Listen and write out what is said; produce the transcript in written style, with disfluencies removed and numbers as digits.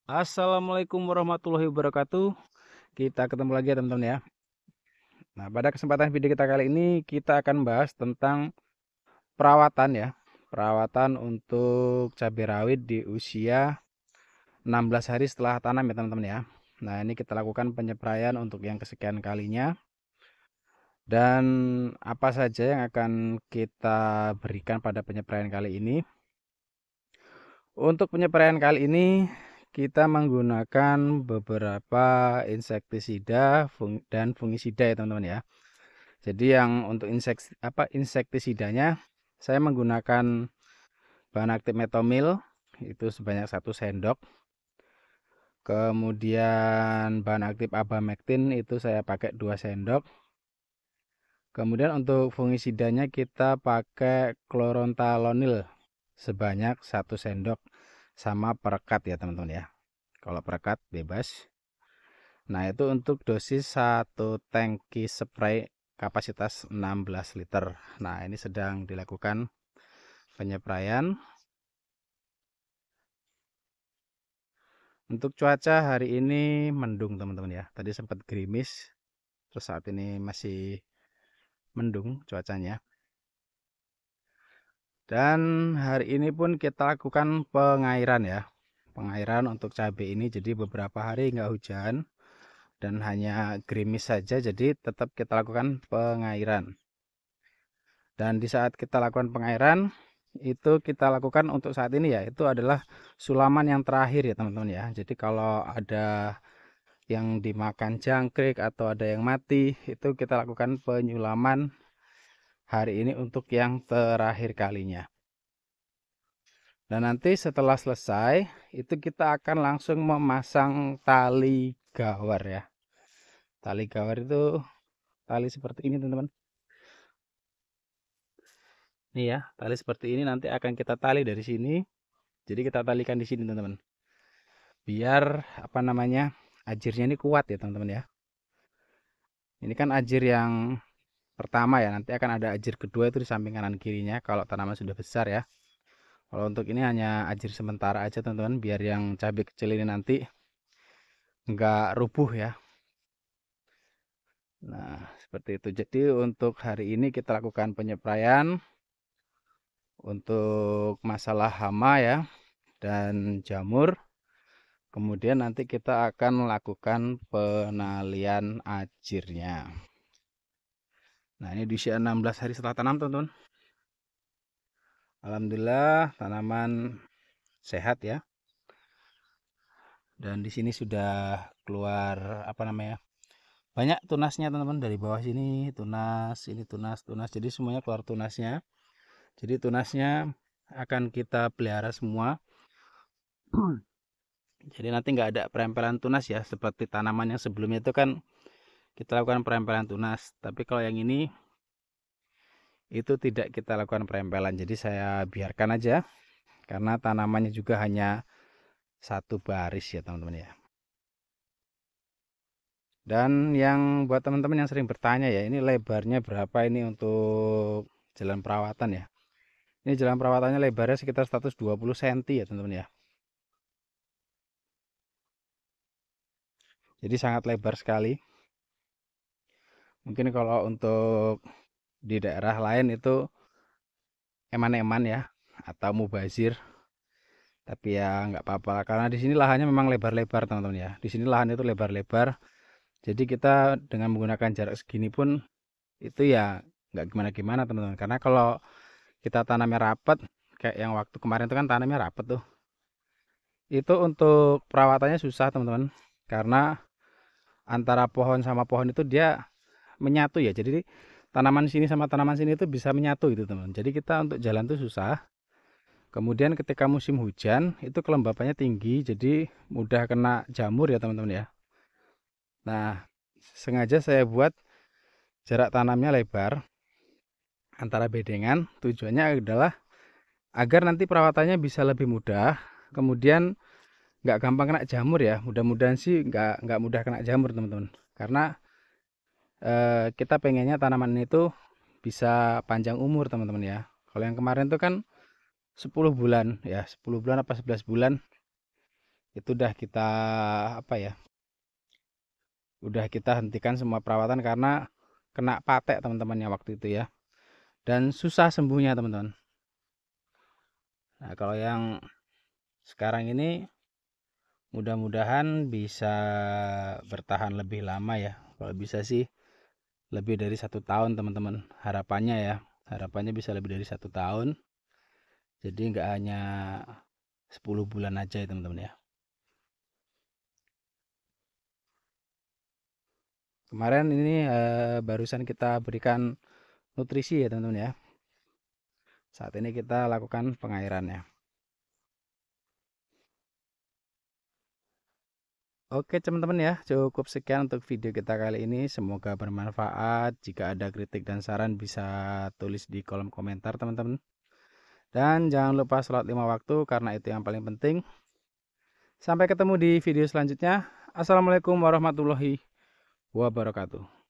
Assalamualaikum warahmatullahi wabarakatuh. Kita ketemu lagi ya teman-teman ya. Nah, pada kesempatan video kita kali ini kita akan bahas tentang perawatan ya. Perawatan untuk cabai rawit di usia 16 hari setelah tanam ya teman-teman ya. Nah, ini kita lakukan penyepraian untuk yang kesekian kalinya. Dan apa saja yang akan kita berikan pada penyepraian kali ini? Untuk penyepraian kali ini kita menggunakan beberapa insektisida dan fungisida ya teman-teman ya. Jadi yang untuk insektisidanya saya menggunakan bahan aktif metomil itu sebanyak 1 sendok. Kemudian bahan aktif abamectin itu saya pakai 2 sendok. Kemudian untuk fungisidanya kita pakai klorontalonil sebanyak 1 sendok sama perekat ya teman-teman ya. Kalau perekat bebas. Nah, itu untuk dosis 1 tangki spray kapasitas 16 liter. Nah, ini sedang dilakukan penyepraian. Untuk cuaca hari ini mendung teman-teman ya. Tadi sempat gerimis, terus saat ini masih mendung cuacanya. Dan hari ini pun kita lakukan pengairan ya. Pengairan untuk cabai ini jadi beberapa hari nggak hujan dan hanya gerimis saja, jadi tetap kita lakukan pengairan. Dan di saat kita lakukan pengairan, itu kita lakukan untuk saat ini ya, itu adalah sulaman yang terakhir ya teman-teman ya. Jadi kalau ada yang dimakan jangkrik atau ada yang mati, itu kita lakukan penyulaman hari ini untuk yang terakhir kalinya. Dan nanti setelah selesai, itu kita akan langsung memasang tali gawar ya. Tali gawar itu tali seperti ini teman-teman. Nih ya, tali seperti ini nanti akan kita tali dari sini. Jadi kita talikan di sini teman-teman. Biar apa namanya? Ajirnya ini kuat ya teman-teman ya. Ini kan ajir yang pertama ya, nanti akan ada ajir kedua itu di samping kanan kirinya kalau tanaman sudah besar ya. Kalau untuk ini hanya ajir sementara aja teman-teman, biar yang cabai kecil ini nanti nggak rubuh ya. Nah, seperti itu. Jadi untuk hari ini kita lakukan penyepraian untuk masalah hama ya dan jamur. Kemudian nanti kita akan melakukan penalian ajirnya. Nah, ini di usia 16 hari setelah tanam, teman-teman. Alhamdulillah tanaman sehat ya. Dan di sini sudah keluar apa namanya? Banyak tunasnya, teman-teman. Dari bawah sini tunas, ini tunas, tunas. Jadi semuanya keluar tunasnya. Jadi tunasnya akan kita pelihara semua. Jadi nanti nggak ada perempelan tunas ya, seperti tanaman yang sebelumnya itu kan kita lakukan perempelan tunas. Tapi kalau yang ini itu tidak kita lakukan perempelan. Jadi saya biarkan aja karena tanamannya juga hanya 1 baris ya teman-teman ya. Dan yang buat teman-teman yang sering bertanya ya, ini lebarnya berapa ini untuk jalan perawatan ya. Ini jalan perawatannya lebarnya sekitar 120 cm ya teman-teman ya. Jadi sangat lebar sekali. Mungkin kalau untuk di daerah lain itu eman-eman ya atau mubazir. Tapi ya nggak apa-apa karena di sini lahannya memang lebar-lebar teman-teman ya. Di sini lahan itu lebar-lebar. Jadi kita dengan menggunakan jarak segini pun itu ya nggak gimana-gimana teman-teman. Karena kalau kita tanamnya rapat, kayak yang waktu kemarin itu kan tanamnya rapat tuh. Itu untuk perawatannya susah teman-teman. Karena antara pohon sama pohon itu dia menyatu ya. Jadi tanaman sini sama tanaman sini itu bisa menyatu itu teman-teman. Jadi kita untuk jalan tuh susah. Kemudian ketika musim hujan itu kelembapannya tinggi, jadi mudah kena jamur ya teman-teman ya. Nah, sengaja saya buat jarak tanamnya lebar antara bedengan. Tujuannya adalah agar nanti perawatannya bisa lebih mudah. Kemudian nggak gampang kena jamur ya. Mudah-mudahan sih nggak mudah kena jamur teman-teman. Karena kita pengennya tanaman itu bisa panjang umur teman-teman ya. Kalau yang kemarin tuh kan 10 bulan ya, 10 bulan apa 11 bulan itu udah kita apa ya? Udah kita hentikan semua perawatan karena kena patek teman-temannya waktu itu ya. Dan susah sembuhnya teman-teman. Nah, kalau yang sekarang ini mudah-mudahan bisa bertahan lebih lama ya. Kalau bisa sih lebih dari 1 tahun teman-teman. Harapannya ya. Harapannya bisa lebih dari 1 tahun. Jadi nggak hanya 10 bulan aja ya teman-teman ya. Kemarin ini barusan kita berikan nutrisi ya teman-teman ya. Saat ini kita lakukan pengairannya. Oke teman-teman ya, cukup sekian untuk video kita kali ini. Semoga bermanfaat. Jika ada kritik dan saran bisa tulis di kolom komentar teman-teman. Dan jangan lupa sholat 5 waktu karena itu yang paling penting. Sampai ketemu di video selanjutnya. Assalamualaikum warahmatullahi wabarakatuh.